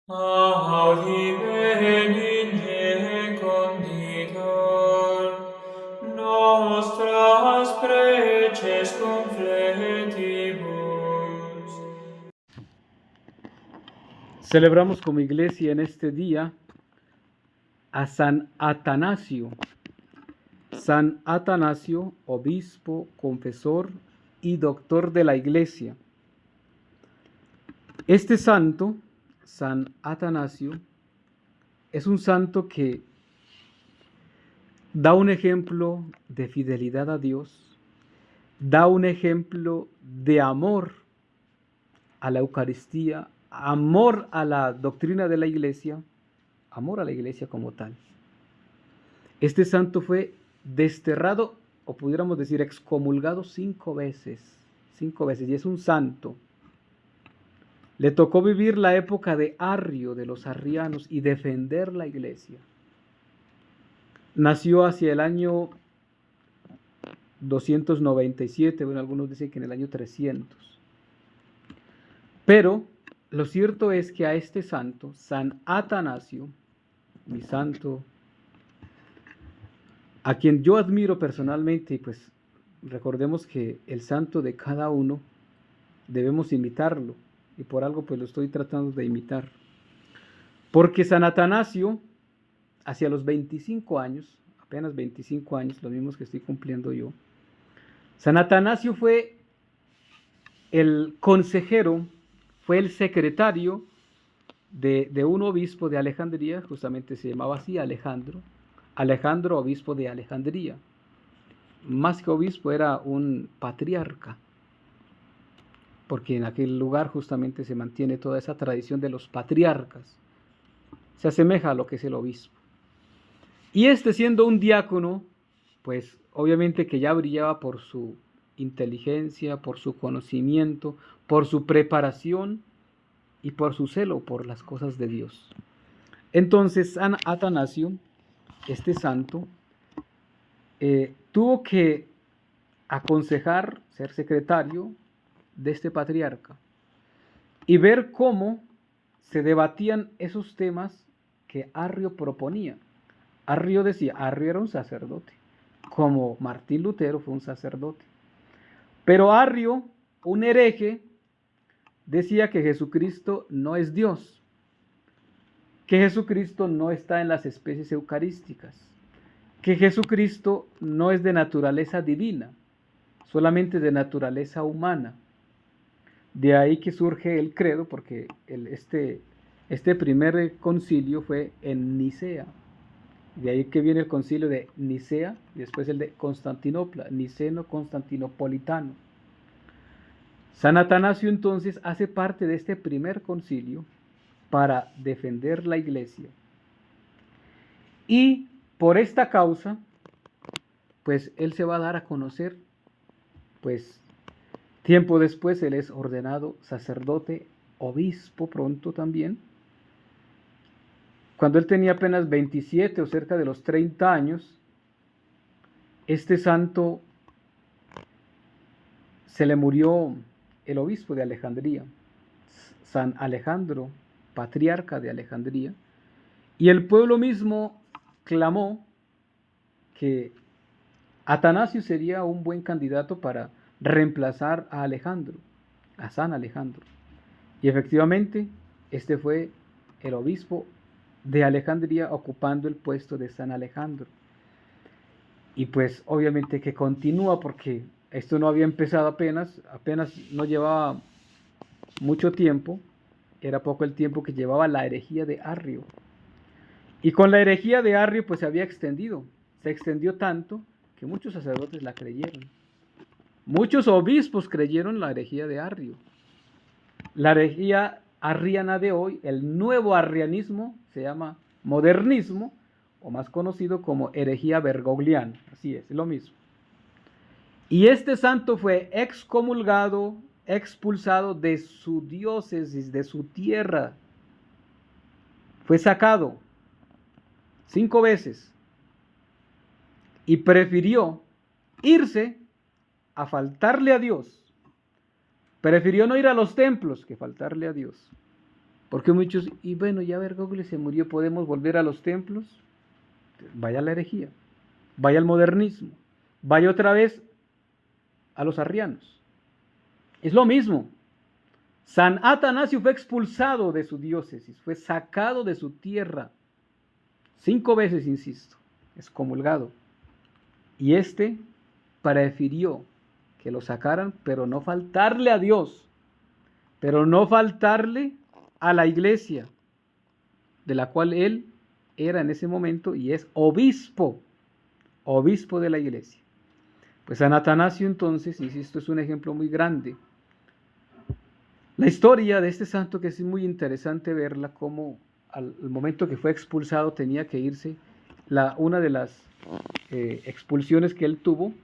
Bene conditor nostras preces confletibus. Celebramos como iglesia en este día a San Atanasio. San Atanasio, obispo, confesor y doctor de la iglesia. Este santo, San Atanasio, es un santo que da un ejemplo de fidelidad a Dios, da un ejemplo de amor a la Eucaristía, amor a la doctrina de la iglesia, amor a la iglesia como tal. Este santo fue desterrado, o pudiéramos decir excomulgado 5 veces, y es un santo. Le tocó vivir la época de Arrio, de los arrianos, y defender la iglesia. Nació hacia el año 297, bueno, algunos dicen que en el año 300. Pero lo cierto es que a este santo, San Atanasio, mi santo, a quien yo admiro personalmente, y pues recordemos que el santo de cada uno debemos imitarlo, y por algo pues lo estoy tratando de imitar. Porque San Atanasio, hacia los 25 años, apenas 25 años, los mismos que estoy cumpliendo yo, San Atanasio fue el consejero, fue el secretario de un obispo de Alejandría, justamente se llamaba así, Alejandro, obispo de Alejandría. Más que obispo, era un patriarca, porque en aquel lugar justamente se mantiene toda esa tradición de los patriarcas. Se asemeja a lo que es el obispo. Y este, siendo un diácono, pues obviamente que ya brillaba por su inteligencia, por su conocimiento, por su preparación y por su celo por las cosas de Dios. Entonces San Atanasio, este santo, tuvo que aconsejar, ser secretario de este patriarca y ver cómo se debatían esos temas que Arrio proponía. Arrio era un sacerdote, como Martín Lutero fue un sacerdote. Pero Arrio, un hereje, decía que Jesucristo no es Dios, que Jesucristo no está en las especies eucarísticas, que Jesucristo no es de naturaleza divina, solamente de naturaleza humana. De ahí que surge el credo, porque este primer concilio fue en Nicea. De ahí que viene el concilio de Nicea y después el de Constantinopla, niceno-constantinopolitano. San Atanasio entonces hace parte de este primer concilio para defender la iglesia. Y por esta causa, pues él se va a dar a conocer, pues tiempo después él es ordenado sacerdote, obispo pronto también. Cuando él tenía apenas 27 o cerca de los 30 años, este santo se le murió el obispo de Alejandría, San Alejandro, patriarca de Alejandría, y el pueblo mismo clamó que Atanasio sería un buen candidato para reemplazar a Alejandro, a San Alejandro. Y efectivamente, este fue el obispo de Alejandría ocupando el puesto de San Alejandro. Y pues obviamente que continúa, porque esto no había empezado apenas no llevaba mucho tiempo, era poco el tiempo que llevaba la herejía de Arrio. Y con la herejía de Arrio pues se había extendido, se extendió tanto que muchos sacerdotes la creyeron. Muchos obispos creyeron la herejía de Arrio. La herejía arriana de hoy, el nuevo arrianismo, se llama modernismo, o más conocido como herejía bergogliana. Así es lo mismo. Y este santo fue excomulgado, expulsado de su diócesis, de su tierra. Fue sacado 5 veces y prefirió irse a faltarle a Dios. Prefirió no ir a los templos que faltarle a Dios. Porque muchos, y bueno, ya Bergoglio se murió, ¿podemos volver a los templos? Vaya a la herejía, vaya al modernismo, vaya otra vez a los arrianos. Es lo mismo. San Atanasio fue expulsado de su diócesis, fue sacado de su tierra, 5 veces, insisto, excomulgado. Y prefirió que lo sacaran, pero no faltarle a Dios, pero no faltarle a la iglesia, de la cual él era en ese momento y es obispo de la iglesia. Pues San Atanasio entonces, insisto, es un ejemplo muy grande. La historia de este santo, que es muy interesante verla, como al momento que fue expulsado tenía que irse. Una de las expulsiones que él tuvo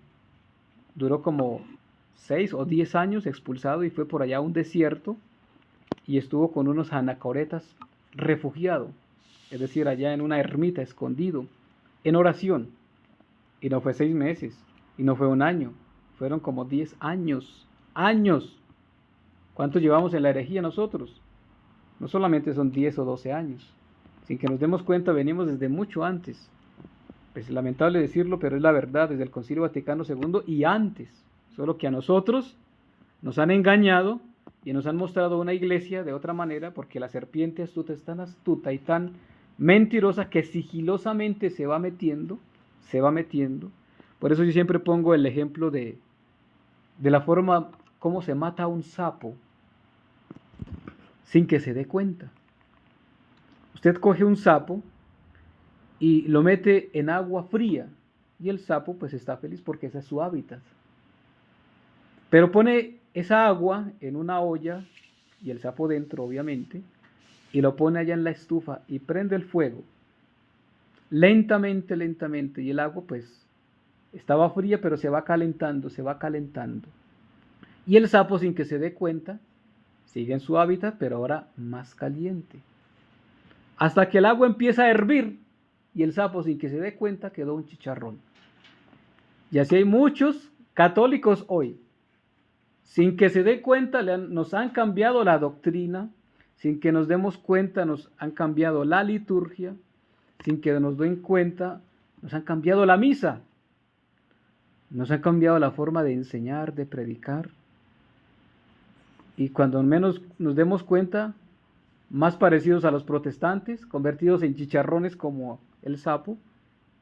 duró como 6 o 10 años expulsado y fue por allá a un desierto y estuvo con unos anacoretas refugiado, es decir, allá en una ermita escondido, en oración. Y no fue 6 meses, y no fue un año, fueron como 10 años. ¿Cuánto llevamos en la herejía nosotros? No solamente son 10 o 12 años, sin que nos demos cuenta venimos desde mucho antes. Es lamentable decirlo, pero es la verdad, desde el Concilio Vaticano II y antes, solo que a nosotros nos han engañado y nos han mostrado una iglesia de otra manera, porque la serpiente astuta es tan astuta y tan mentirosa que sigilosamente se va metiendo. Por eso yo siempre pongo el ejemplo de la forma como se mata a un sapo sin que se dé cuenta. Usted coge un sapo y lo mete en agua fría y el sapo pues está feliz porque ese es su hábitat. Pero pone esa agua en una olla y el sapo dentro, obviamente, y lo pone allá en la estufa y prende el fuego. Lentamente, y el agua pues estaba fría, pero se va calentando. Y el sapo, sin que se dé cuenta, sigue en su hábitat, pero ahora más caliente. Hasta que el agua empieza a hervir y el sapo, sin que se dé cuenta, quedó un chicharrón. Y así hay muchos católicos hoy. Sin que se dé cuenta, nos han cambiado la doctrina, sin que nos demos cuenta, nos han cambiado la liturgia, sin que nos den cuenta, nos han cambiado la misa, nos han cambiado la forma de enseñar, de predicar. Y cuando menos nos demos cuenta, más parecidos a los protestantes, convertidos en chicharrones como el sapo.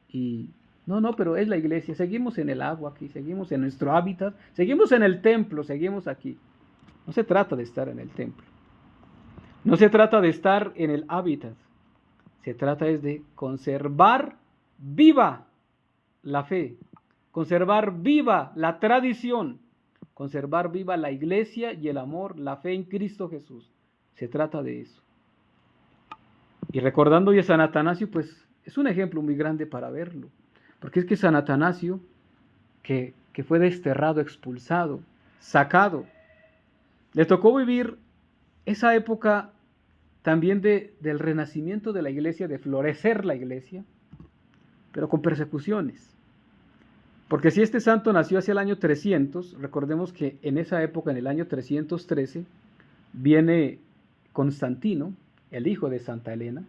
Y no, pero es la iglesia, seguimos en el agua aquí, seguimos en nuestro hábitat, seguimos en el templo, seguimos aquí. No se trata de estar en el templo, no se trata de estar en el hábitat, se trata es de conservar viva la fe, conservar viva la tradición, conservar viva la iglesia y el amor, la fe en Cristo Jesús. Se trata de eso. Y recordando a San Atanasio, pues es un ejemplo muy grande para verlo. Porque es que San Atanasio, que fue desterrado, expulsado, sacado, le tocó vivir esa época también del renacimiento de la iglesia, de florecer la iglesia, pero con persecuciones. Porque si este santo nació hacia el año 300, recordemos que en esa época, en el año 313, viene Constantino, el hijo de Santa Elena,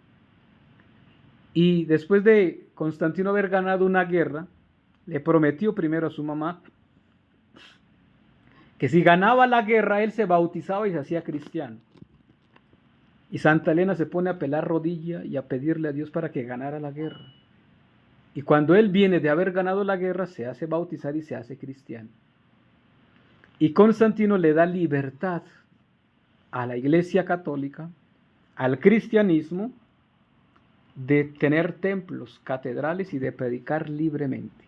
y después de Constantino haber ganado una guerra, le prometió primero a su mamá que si ganaba la guerra él se bautizaba y se hacía cristiano. Y Santa Elena se pone a pelar rodilla y a pedirle a Dios para que ganara la guerra. Y cuando él viene de haber ganado la guerra, se hace bautizar y se hace cristiano. Y Constantino le da libertad a la Iglesia Católica, al cristianismo, de tener templos, catedrales y de predicar libremente.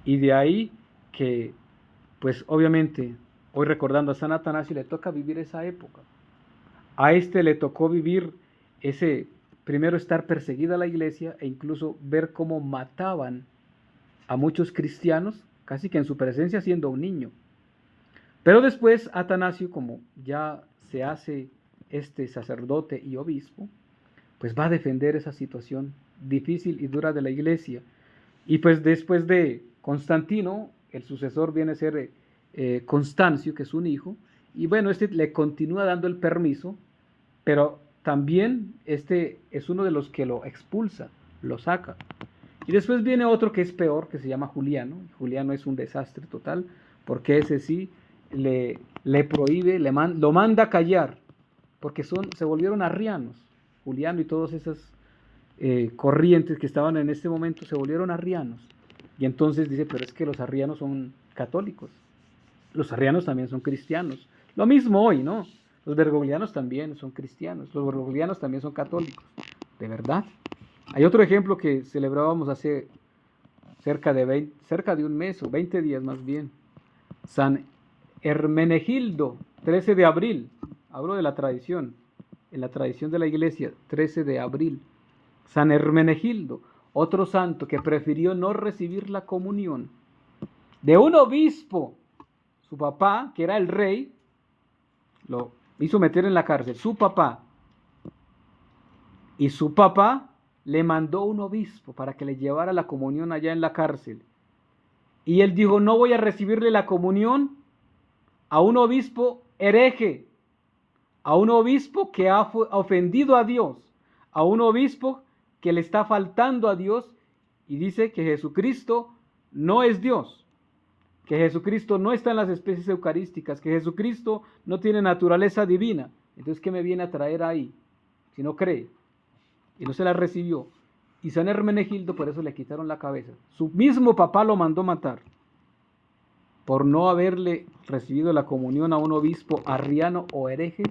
Y de ahí que, pues obviamente, hoy recordando a San Atanasio, le toca vivir esa época. A le tocó vivir primero estar perseguida la iglesia e incluso ver cómo mataban a muchos cristianos, casi que en su presencia siendo un niño. Pero después Atanasio, como ya se hace sacerdote y obispo, pues va a defender esa situación difícil y dura de la iglesia. Y pues después de Constantino, el sucesor viene a ser Constancio, que es un hijo, y bueno, le continúa dando el permiso, pero también este es uno de los que lo expulsa, lo saca. Y después viene otro que es peor, que se llama Juliano. Juliano es un desastre total, porque ese sí le prohíbe, lo manda a callar, porque se volvieron arrianos. Juliano y todas esas corrientes que estaban en este momento se volvieron arrianos. Y entonces dice, pero es que los arrianos son católicos. Los arrianos también son cristianos. Lo mismo hoy, ¿no? Los bergoglianos también son cristianos. Los bergoglianos también son católicos. ¿De verdad? Hay otro ejemplo que celebrábamos hace cerca de un mes o 20 días más bien. San Hermenegildo, 13 de abril. Hablo de la tradición. En la tradición de la iglesia, 13 de abril. San Hermenegildo, otro santo que prefirió no recibir la comunión de un obispo. Su papá, que era el rey, lo hizo meter en la cárcel. Su papá. Y su papá le mandó un obispo para que le llevara la comunión allá en la cárcel. Y él dijo, no voy a recibirle la comunión a un obispo hereje, a un obispo que ha ofendido a Dios, a un obispo que le está faltando a Dios y dice que Jesucristo no es Dios, que Jesucristo no está en las especies eucarísticas, que Jesucristo no tiene naturaleza divina. Entonces, ¿qué me viene a traer ahí si no cree? Y no se la recibió. Y San Hermenegildo por eso le quitaron la cabeza. Su mismo papá lo mandó matar por no haberle recibido la comunión a un obispo arriano o hereje,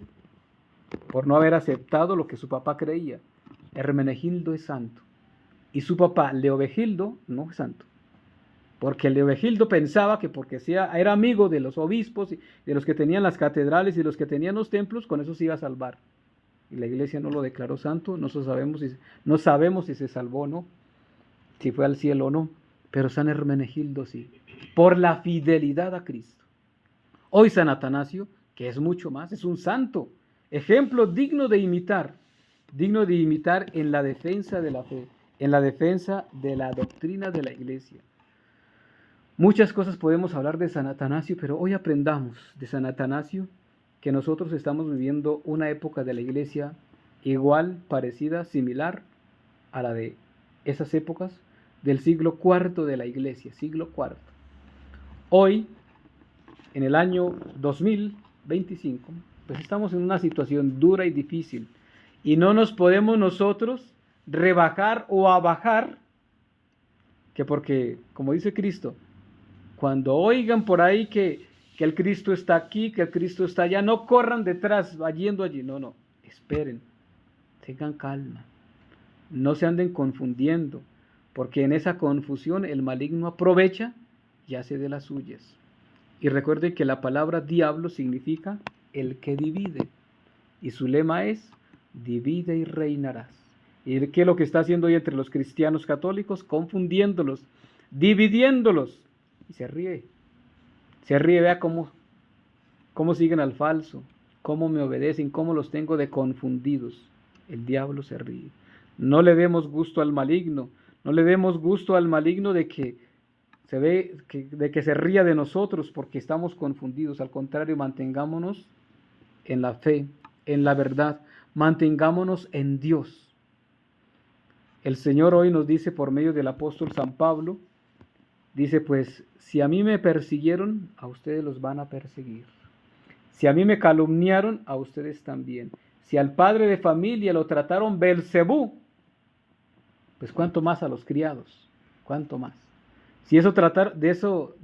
por no haber aceptado lo que su papá creía. Hermenegildo es santo. Y su papá, Leovigildo, no es santo. Porque Leovigildo pensaba que porque era amigo de los obispos, de los que tenían las catedrales y de los que tenían los templos, con eso se iba a salvar. Y la iglesia no lo declaró santo, no sabemos si se salvó o no, si fue al cielo o no, pero San Hermenegildo sí, por la fidelidad a Cristo. Hoy San Atanasio, que es mucho más, es un santo, ejemplo digno de imitar en la defensa de la fe, en la defensa de la doctrina de la iglesia. Muchas cosas podemos hablar de San Atanasio, pero hoy aprendamos de San Atanasio que nosotros estamos viviendo una época de la iglesia igual, parecida, similar a la de esas épocas del siglo IV de la iglesia, siglo IV. Hoy, en el año 2025, pues estamos en una situación dura y difícil y no nos podemos nosotros rebajar o abajar, que porque, como dice Cristo, cuando oigan por ahí que el Cristo está aquí, que el Cristo está allá, no corran detrás, yendo allí, no, esperen, tengan calma, no se anden confundiendo, porque en esa confusión el maligno aprovecha y hace de las suyas. Y recuerden que la palabra diablo significa el que divide, y su lema es, divide y reinarás. ¿Y qué es lo que está haciendo hoy entre los cristianos católicos? Confundiéndolos, dividiéndolos, y se ríe, vea cómo siguen al falso, cómo me obedecen, cómo los tengo de confundidos. El diablo se ríe. No le demos gusto al maligno, no le demos gusto al maligno de que se ría de nosotros porque estamos confundidos. Al contrario, mantengámonos en la fe, en la verdad, mantengámonos en Dios. El Señor hoy nos dice por medio del apóstol San Pablo, dice pues, si a mí me persiguieron, a ustedes los van a perseguir. Si a mí me calumniaron, a ustedes también. Si al padre de familia lo trataron Belcebú, pues cuánto más a los criados, cuánto más. Si de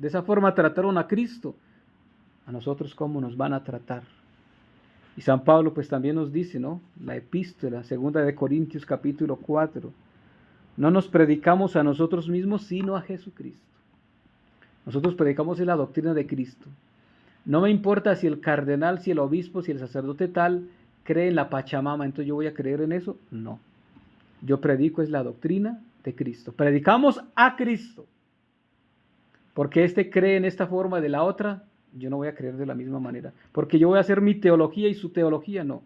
esa forma trataron a Cristo, a nosotros cómo nos van a tratar. Y San Pablo pues también nos dice, ¿no? La epístola, 2 de Corintios capítulo 4, no nos predicamos a nosotros mismos, sino a Jesucristo. Nosotros predicamos en la doctrina de Cristo. No me importa si el cardenal, si el obispo, si el sacerdote tal cree en la Pachamama, entonces yo voy a creer en eso. No. Yo predico es la doctrina de Cristo. Predicamos a Cristo. Porque este cree en esta forma de la otra, yo no voy a creer de la misma manera. Porque yo voy a hacer mi teología y su teología no.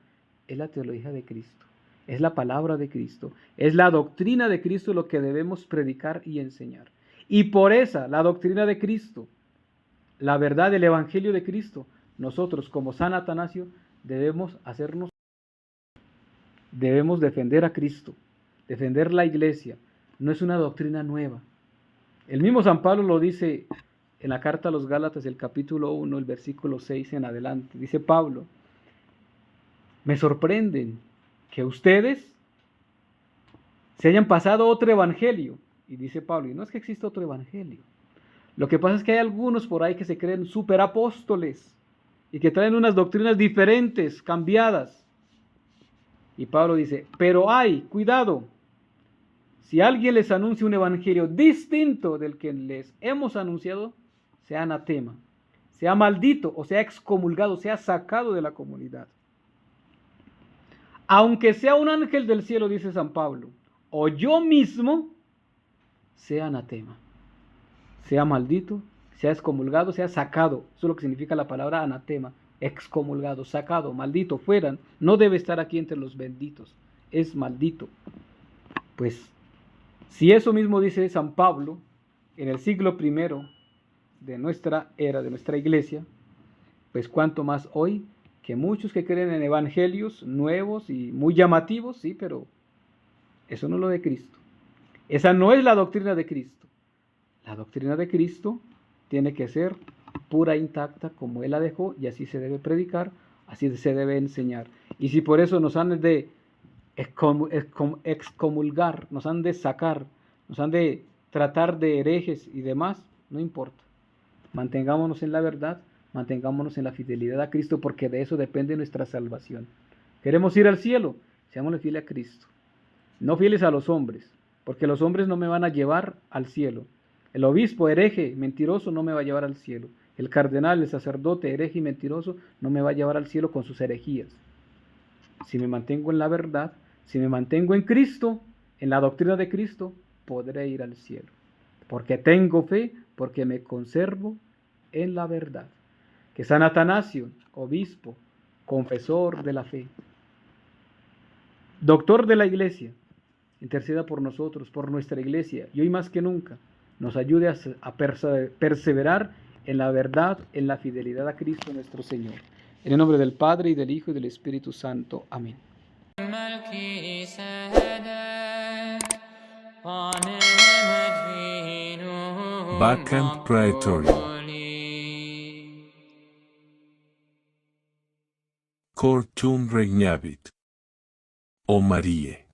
Es la teología de Cristo. Es la palabra de Cristo. Es la doctrina de Cristo lo que debemos predicar y enseñar. Y por esa, la doctrina de Cristo, la verdad del Evangelio de Cristo, nosotros como San Atanasio debemos hacernos debemos defender a Cristo, defender la iglesia. No es una doctrina nueva. El mismo San Pablo lo dice en la carta a los Gálatas, el capítulo 1, el versículo 6 en adelante. Dice Pablo, me sorprenden que ustedes se hayan pasado otro evangelio. Y dice Pablo, y no es que exista otro evangelio. Lo que pasa es que hay algunos por ahí que se creen superapóstoles y que traen unas doctrinas diferentes, cambiadas. Y Pablo dice, pero hay, cuidado, si alguien les anuncia un evangelio distinto del que les hemos anunciado, sea anatema, sea maldito o sea excomulgado, sea sacado de la comunidad. Aunque sea un ángel del cielo, dice San Pablo, o yo mismo, sea anatema, sea maldito, sea excomulgado, sea sacado. Eso es lo que significa la palabra anatema, excomulgado, sacado, maldito, fuera. No debe estar aquí entre los benditos, es maldito. Pues, si eso mismo dice San Pablo en el siglo I de nuestra era, de nuestra iglesia, pues cuánto más hoy, que muchos que creen en evangelios nuevos y muy llamativos, sí, pero eso no es lo de Cristo. Esa no es la doctrina de Cristo. La doctrina de Cristo tiene que ser pura e intacta como Él la dejó, y así se debe predicar, así se debe enseñar. Y si por eso nos han de excomulgar, nos han de sacar, nos han de tratar de herejes y demás, no importa. Mantengámonos en la verdad, mantengámonos en la fidelidad a Cristo, porque de eso depende nuestra salvación. ¿Queremos ir al cielo? Seámosle fieles a Cristo. No fieles a los hombres, porque los hombres no me van a llevar al cielo. El obispo hereje, mentiroso, no me va a llevar al cielo. El cardenal, el sacerdote hereje y mentiroso, no me va a llevar al cielo con sus herejías. Si me mantengo en la verdad, si me mantengo en Cristo, en la doctrina de Cristo, podré ir al cielo. Porque tengo fe, porque me conservo en la verdad. Que San Atanasio, obispo, confesor de la fe, doctor de la iglesia, interceda por nosotros, por nuestra iglesia, y hoy más que nunca nos ayude a perseverar en la verdad, en la fidelidad a Cristo nuestro Señor. En el nombre del Padre, y del Hijo, y del Espíritu Santo. Amén. Vacant Praetorium. Cor tuum regnavit. O Marie.